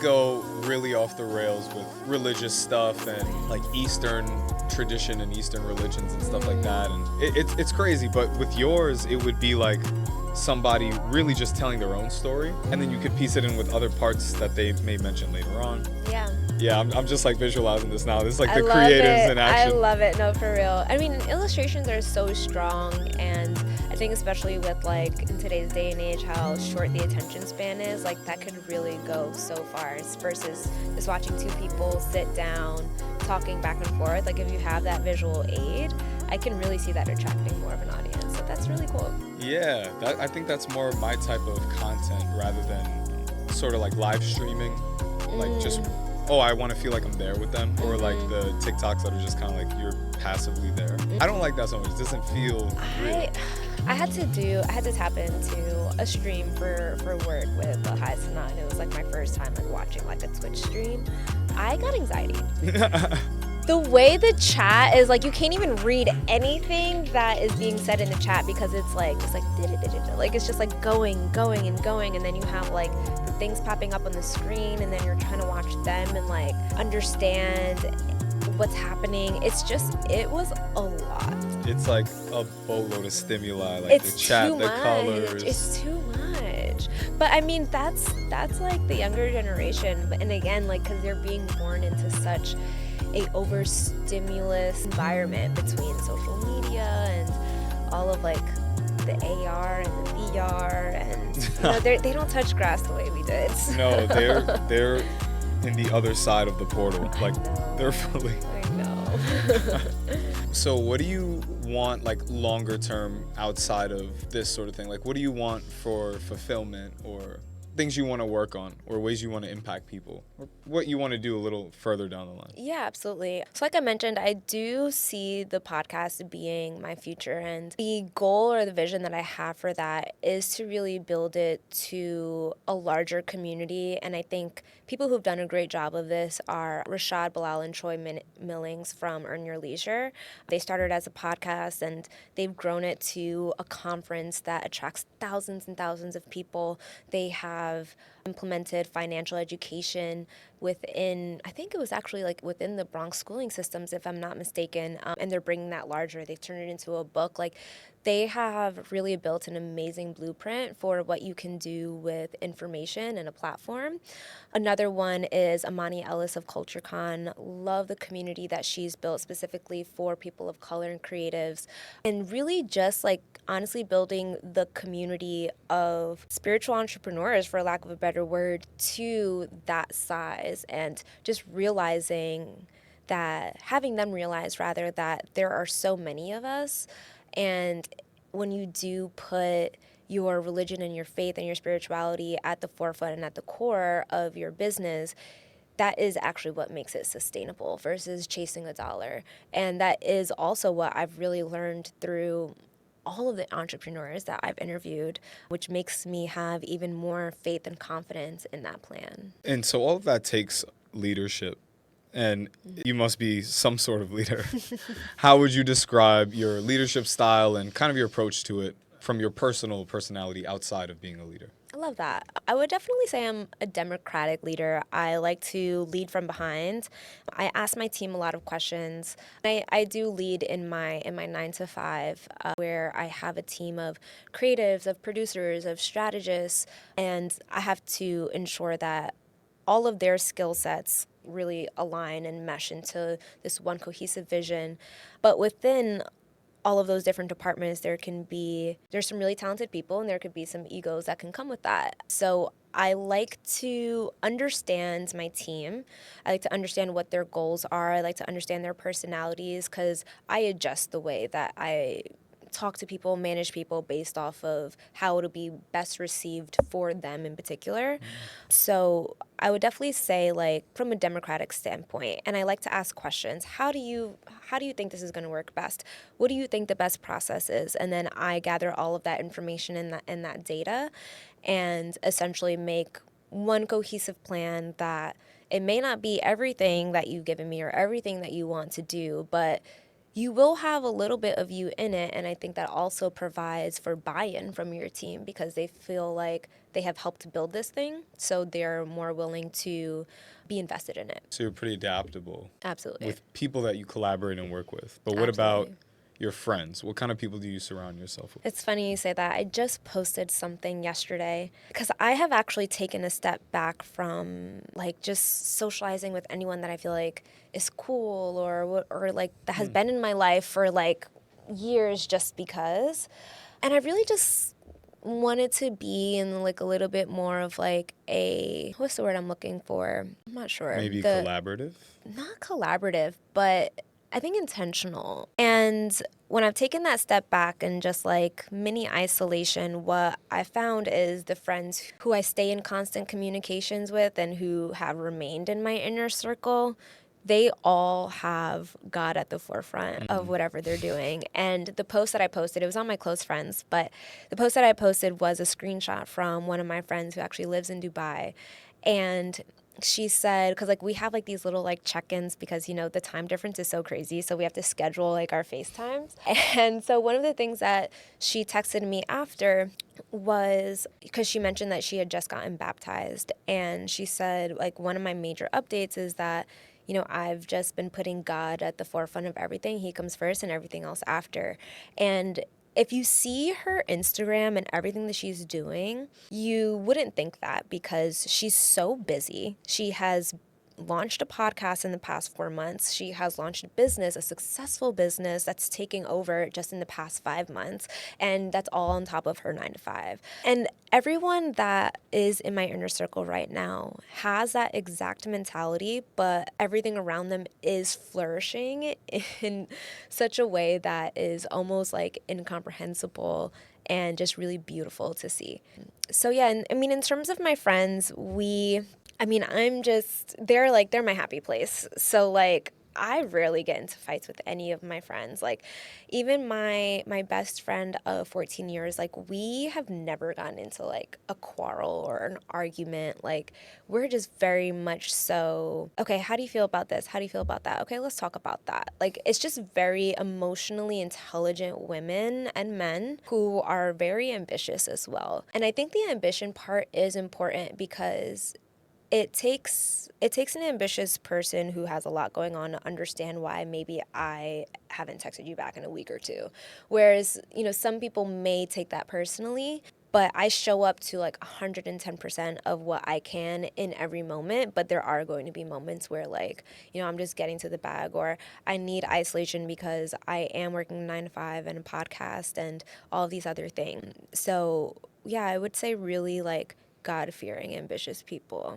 go really off the rails with religious stuff and like Eastern tradition and Eastern religions and stuff like that. And it's crazy. But with yours, it would be like somebody really just telling their own story. And then you could piece it in with other parts that they may mention later on. Yeah. Yeah, I'm just like visualizing this now. This is like I the love creatives it. in action. I love it. No, for real. I mean, illustrations are so strong, and I think especially with like in today's day and age, how short the attention span is, like that could really go so far versus just watching two people sit down, talking back and forth. Like if you have that visual aid, I can really see that attracting more of an audience. So that's really cool. Yeah, I think that's more my type of content rather than sort of like live streaming, like just, oh, I want to feel like I'm there with them, or like the TikToks that are just kind of like you're passively there. I don't like that so much. It doesn't feel real. I had to tap into a stream for work with High Sana, and it was like my first time like watching like a Twitch stream. I got anxiety. The way the chat is, like, you can't even read anything that is being said in the chat because it's like just like like it's just like going and going, and then you have like the things popping up on the screen, and then you're trying to watch them and like understand what's happening. It was a lot. It's like a boatload of stimuli, like the chat, the colors. It's too much. But I mean, that's like the younger generation, and again, like, because they're being born into such a overstimulus environment between social media and all of like the AR and the VR, and you know, they don't touch grass the way we did. So. No, they're in the other side of the portal. Like they're fully. I know. So what do you want, like, longer term outside of this sort of thing? Like, what do you want for fulfillment, or things you want to work on, or ways you want to impact people, or what you want to do a little further down the line? Yeah, absolutely. So like I mentioned, I do see the podcast being my future, and the goal or the vision that I have for that is to really build it to a larger community. And I think people who've done a great job of this are Rashad Bilal and Troy Millings from Earn Your Leisure. They started as a podcast, and they've grown it to a conference that attracts thousands and thousands of people. They have implemented financial education within, I think it was actually like within the Bronx schooling systems, if I'm not mistaken, and they're bringing that larger. They've turned it into a book. Like, they have really built an amazing blueprint for what you can do with information and a platform. Another one is Amani Ellis of CultureCon. Love the community that she's built specifically for people of color and creatives, and really just like honestly building the community of spiritual entrepreneurs, for lack of a better word, to that size, and just realizing that, having them realize rather, that there are so many of us. And when you do put your religion and your faith and your spirituality at the forefront and at the core of your business, that is actually what makes it sustainable versus chasing a dollar. And that is also what I've really learned through all of the entrepreneurs that I've interviewed, which makes me have even more faith and confidence in that plan. And so all of that takes leadership. And you must be some sort of leader. How would you describe your leadership style and kind of your approach to it from your personal personality outside of being a leader? I love that. I would definitely say I'm a democratic leader. I like to lead from behind. I ask my team a lot of questions. I do lead in my 9 to 5, where I have a team of creatives, of producers, of strategists, and I have to ensure that all of their skill sets really align and mesh into this one cohesive vision. But within all of those different departments, there's some really talented people, and there could be some egos that can come with that. So I like to understand my team. I like to understand what their goals are. I like to understand their personalities, because I adjust the way that I talk to people, manage people based off of how it'll be best received for them in particular. So I would definitely say, like, from a democratic standpoint, and I like to ask questions. How do you think this is going to work best? What do you think the best process is? And then I gather all of that information and that data, and essentially make one cohesive plan that it may not be everything that you've given me or everything that you want to do, but you will have a little bit of you in it. And I think that also provides for buy-in from your team because they feel like they have helped build this thing. So they're more willing to be invested in it. So you're pretty adaptable. Absolutely. With people that you collaborate and work with. But what about your friends? What kind of people do you surround yourself with? It's funny you say that. I just posted something yesterday because I have actually taken a step back from like just socializing with anyone that I feel like is cool or like that has been in my life for like years just because. And I really just wanted to be in like a little bit more of like a, what's the word I'm looking for? I'm not sure. Maybe collaborative? Not collaborative, but I think intentional. And when I've taken that step back and just like mini isolation, what I found is the friends who I stay in constant communications with and who have remained in my inner circle, they all have God at the forefront of whatever they're doing. And the post that I posted, it was on my close friends, but the post that I posted was a screenshot from one of my friends who actually lives in Dubai. And she said, because like we have like these little like check-ins because, you know, the time difference is so crazy. So we have to schedule like our FaceTimes. And so one of the things that she texted me after was because she mentioned that she had just gotten baptized. And she said, like, one of my major updates is that, you know, I've just been putting God at the forefront of everything. He comes first and everything else after. And if you see her Instagram and everything that she's doing, you wouldn't think that because she's so busy. She has launched a podcast in the past 4 months. She has launched a business, a successful business that's taking over just in the past 5 months. And that's all on top of her 9 to 5. And everyone that is in my inner circle right now has that exact mentality, but everything around them is flourishing in such a way that is almost like incomprehensible and just really beautiful to see. So yeah, and I mean, in terms of my friends, they're my happy place. So like, I rarely get into fights with any of my friends. Like, even my best friend of 14 years, like, we have never gotten into like a quarrel or an argument. Like, we're just very much so, okay, how do you feel about this? How do you feel about that? Okay, let's talk about that. Like, it's just very emotionally intelligent women and men who are very ambitious as well. And I think the ambition part is important because it takes an ambitious person who has a lot going on to understand why maybe I haven't texted you back in a week or two. Whereas, you know, some people may take that personally, but I show up to like 110% of what I can in every moment. But there are going to be moments where, like, you know, I'm just getting to the bag or I need isolation because I am working 9 to 5 and a podcast and all of these other things. So, yeah, I would say really like God-fearing, ambitious people.